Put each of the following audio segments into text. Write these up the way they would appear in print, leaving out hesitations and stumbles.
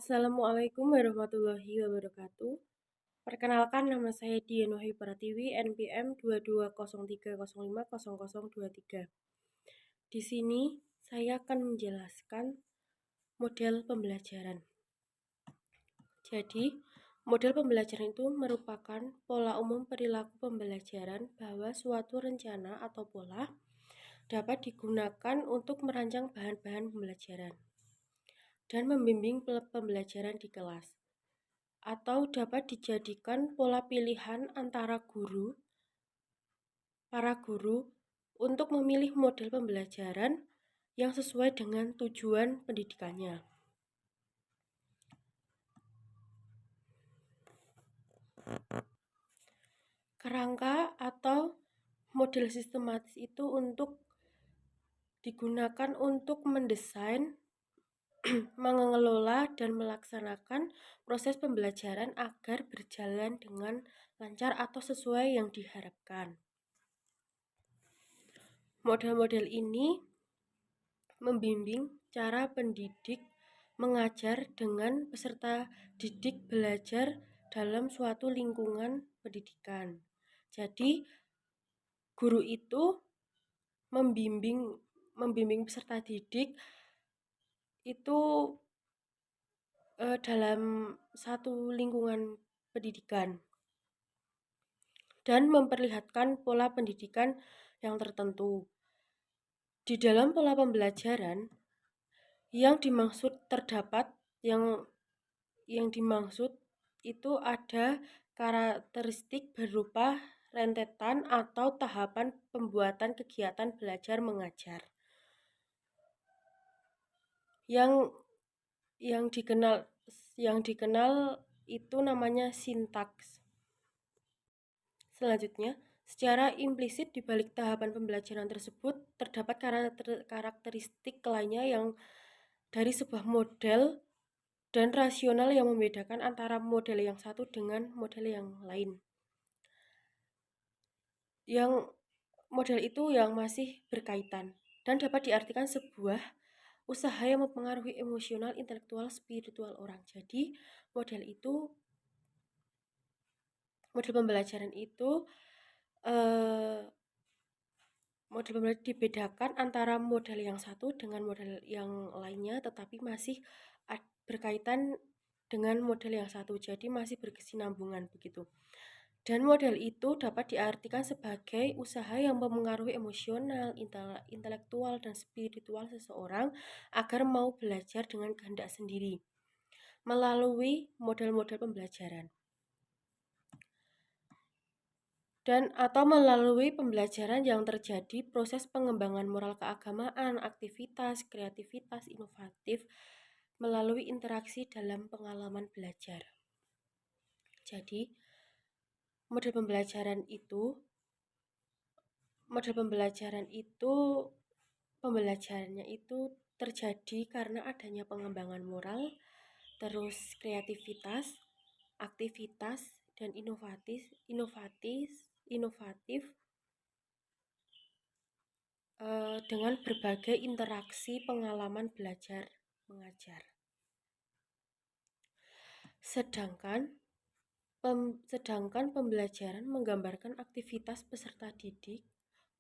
Assalamualaikum warahmatullahi wabarakatuh. Perkenalkan, nama saya Dian Wahyu Pratiwi, NPM 2203050023. Di sini saya akan menjelaskan model pembelajaran. Jadi, model pembelajaran itu merupakan pola umum perilaku pembelajaran bahwa suatu rencana atau pola dapat digunakan untuk merancang bahan-bahan pembelajaran dan membimbing pembelajaran di kelas, atau dapat dijadikan pola pilihan antara para guru untuk memilih model pembelajaran yang sesuai dengan tujuan pendidikannya. Kerangka atau model sistematis itu digunakan untuk mendesain, mengelola, dan melaksanakan proses pembelajaran agar berjalan dengan lancar atau sesuai yang diharapkan. Model-model ini membimbing cara pendidik mengajar dengan peserta didik belajar dalam suatu lingkungan pendidikan. Jadi, guru itu membimbing peserta didik itu dalam satu lingkungan pendidikan dan memperlihatkan pola pendidikan yang tertentu. Di dalam pola pembelajaran yang dimaksud itu ada karakteristik berupa rentetan atau tahapan pembuatan kegiatan belajar mengajar yang dikenal itu namanya sintaks. Selanjutnya, secara implisit di balik tahapan pembelajaran tersebut terdapat karakteristik lainnya yang dari sebuah model dan rasional yang membedakan antara model yang satu dengan model yang lain. Yang model itu yang masih berkaitan dan dapat diartikan sebuah usaha yang mempengaruhi emosional, intelektual, spiritual orang. Jadi, model pembelajaran itu dibedakan antara model yang satu dengan model yang lainnya, tetapi masih berkaitan dengan model yang satu, jadi masih berkesinambungan begitu. Dan model itu dapat diartikan sebagai usaha yang mempengaruhi emosional, intelektual, dan spiritual seseorang agar mau belajar dengan kehendak sendiri melalui model-model pembelajaran. Dan atau melalui pembelajaran yang terjadi proses pengembangan moral keagamaan, aktivitas, kreativitas, inovatif melalui interaksi dalam pengalaman belajar. Jadi, pembelajarannya itu terjadi karena adanya pengembangan moral, terus kreativitas, aktivitas, dan inovatif dengan berbagai interaksi pengalaman belajar mengajar. Sedangkan pembelajaran menggambarkan aktivitas peserta didik,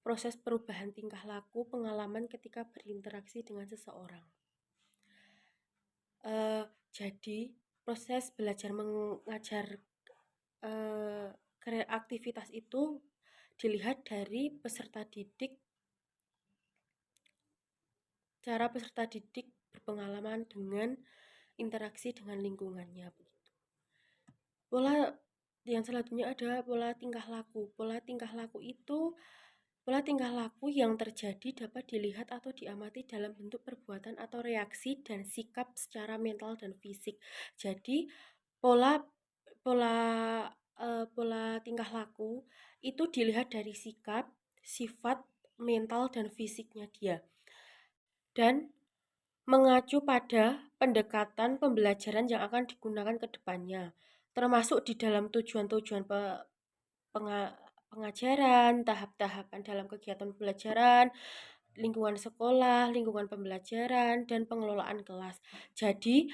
proses perubahan tingkah laku, pengalaman ketika berinteraksi dengan seseorang. Jadi, proses belajar mengajar aktivitas itu dilihat dari cara peserta didik berpengalaman dengan interaksi dengan lingkungannya. Pola yang selanjutnya ada pola tingkah laku. Pola tingkah laku yang terjadi dapat dilihat atau diamati dalam bentuk perbuatan atau reaksi dan sikap secara mental dan fisik. Jadi, pola tingkah laku itu dilihat dari sikap, sifat, mental, dan fisiknya dia, dan mengacu pada pendekatan pembelajaran yang akan digunakan ke depannya, termasuk di dalam tujuan-tujuan pengajaran, tahap-tahapan dalam kegiatan pembelajaran, lingkungan sekolah, lingkungan pembelajaran, dan pengelolaan kelas. Jadi,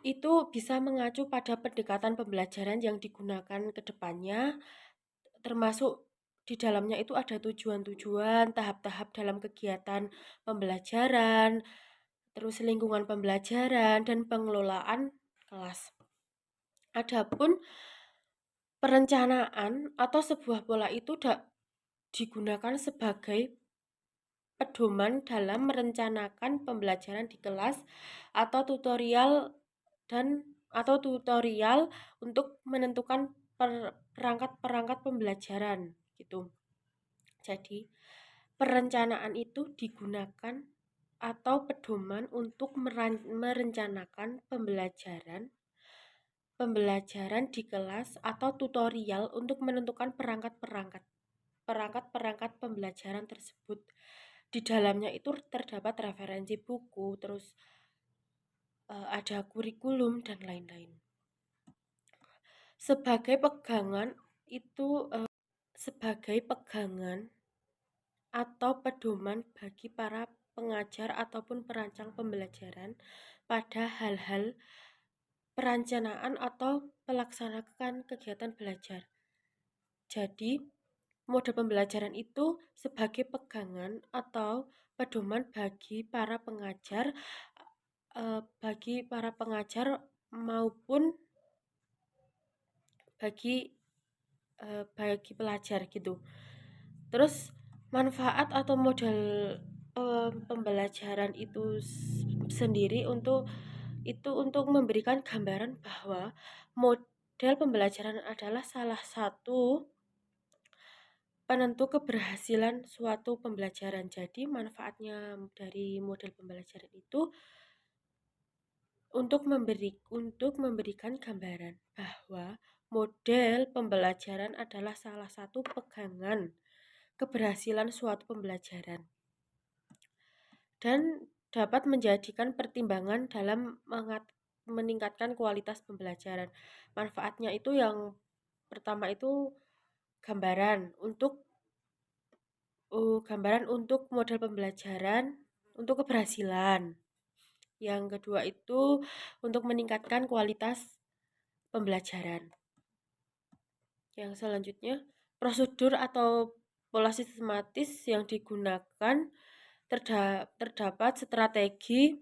itu bisa mengacu pada pendekatan pembelajaran yang digunakan ke depannya, termasuk di dalamnya itu ada tujuan-tujuan, tahap-tahap dalam kegiatan pembelajaran, terus lingkungan pembelajaran, dan pengelolaan kelas. Adapun perencanaan atau sebuah pola itu digunakan sebagai pedoman dalam merencanakan pembelajaran di kelas atau tutorial untuk menentukan perangkat-perangkat pembelajaran gitu. Jadi, perencanaan itu digunakan atau pedoman untuk merencanakan pembelajaran di kelas atau tutorial untuk menentukan perangkat-perangkat pembelajaran tersebut. Di dalamnya itu terdapat referensi buku, terus ada kurikulum dan lain-lain. Sebagai pegangan itu sebagai pegangan atau pedoman bagi para pengajar ataupun perancang pembelajaran pada hal-hal perencanaan atau pelaksanaan kegiatan belajar. Jadi, mode pembelajaran itu sebagai pegangan atau pedoman bagi para pengajar maupun bagi pelajar gitu. Terus manfaat atau model pembelajaran itu sendiri untuk memberikan gambaran bahwa model pembelajaran adalah salah satu penentu keberhasilan suatu pembelajaran. Jadi manfaatnya dari model pembelajaran itu untuk memberikan gambaran bahwa model pembelajaran adalah salah satu pegangan keberhasilan suatu pembelajaran dan dapat menjadikan pertimbangan dalam meningkatkan kualitas pembelajaran. Manfaatnya itu yang pertama itu gambaran untuk model pembelajaran untuk keberhasilan. Yang kedua itu untuk meningkatkan kualitas pembelajaran. Yang selanjutnya, prosedur atau pola sistematis yang digunakan terdapat strategi,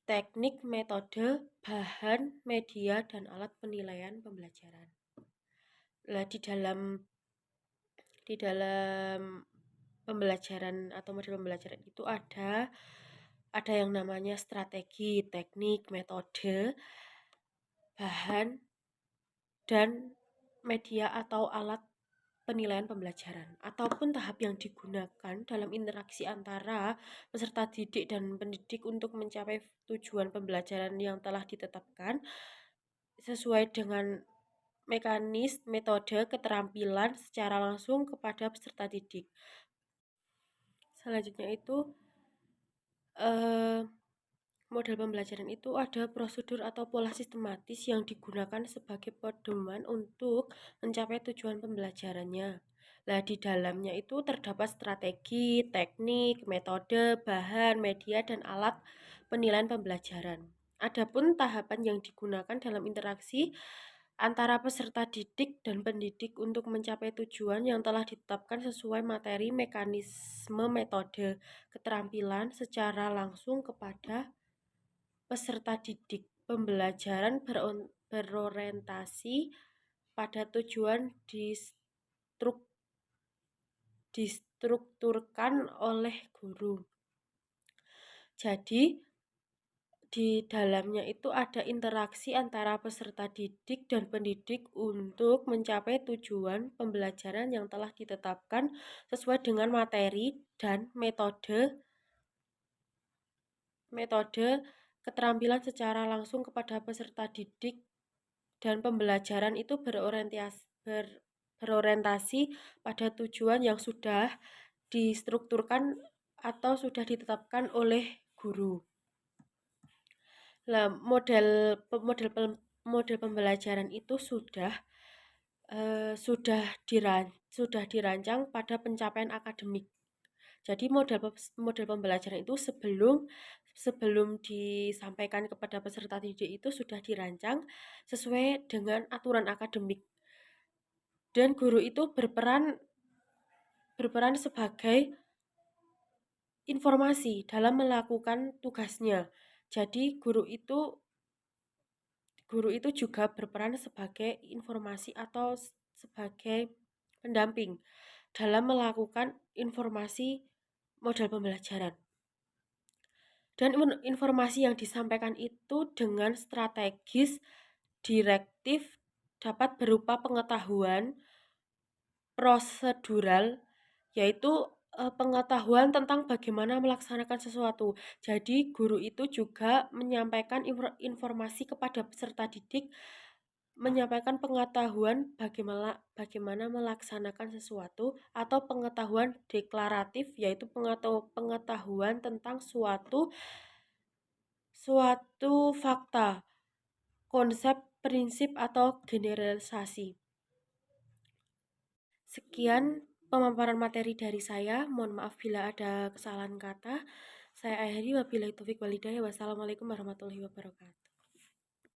teknik, metode, bahan, media, dan alat penilaian pembelajaran. Nah, di dalam pembelajaran atau model pembelajaran itu ada yang namanya strategi, teknik, metode, bahan, dan media atau alat penilaian pembelajaran ataupun tahap yang digunakan dalam interaksi antara peserta didik dan pendidik untuk mencapai tujuan pembelajaran yang telah ditetapkan sesuai dengan metode, keterampilan secara langsung kepada peserta didik. Selanjutnya itu model pembelajaran itu ada prosedur atau pola sistematis yang digunakan sebagai pedoman untuk mencapai tujuan pembelajarannya. Nah, di dalamnya itu terdapat strategi, teknik, metode, bahan, media, dan alat penilaian pembelajaran. Adapun tahapan yang digunakan dalam interaksi antara peserta didik dan pendidik untuk mencapai tujuan yang telah ditetapkan sesuai materi, mekanisme, metode, keterampilan secara langsung kepada peserta didik. Pembelajaran berorientasi pada tujuan distrukturkan oleh guru. Jadi, di dalamnya itu ada interaksi antara peserta didik dan pendidik untuk mencapai tujuan pembelajaran yang telah ditetapkan sesuai dengan materi dan metode keterampilan secara langsung kepada peserta didik, dan pembelajaran itu berorientasi pada tujuan yang sudah distrukturkan atau sudah ditetapkan oleh guru. Nah, model pembelajaran itu sudah dirancang pada pencapaian akademik. Jadi model pembelajaran itu sebelum sebelum disampaikan kepada peserta didik itu sudah dirancang sesuai dengan aturan akademik. Dan guru itu berperan sebagai informasi dalam melakukan tugasnya. Jadi guru itu juga berperan sebagai informasi atau sebagai pendamping dalam melakukan informasi model pembelajaran. Dan informasi yang disampaikan itu dengan strategis, direktif, dapat berupa pengetahuan prosedural, yaitu pengetahuan tentang bagaimana melaksanakan sesuatu. Jadi guru itu juga menyampaikan informasi kepada peserta didik, menyampaikan pengetahuan bagaimana melaksanakan sesuatu, atau pengetahuan deklaratif, yaitu pengetahuan tentang suatu fakta, konsep, prinsip, atau generalisasi. Sekian pemaparan materi dari saya. Mohon maaf bila ada kesalahan kata. Saya akhiri, wabillahi taufik walhidayah. Wassalamualaikum warahmatullahi wabarakatuh.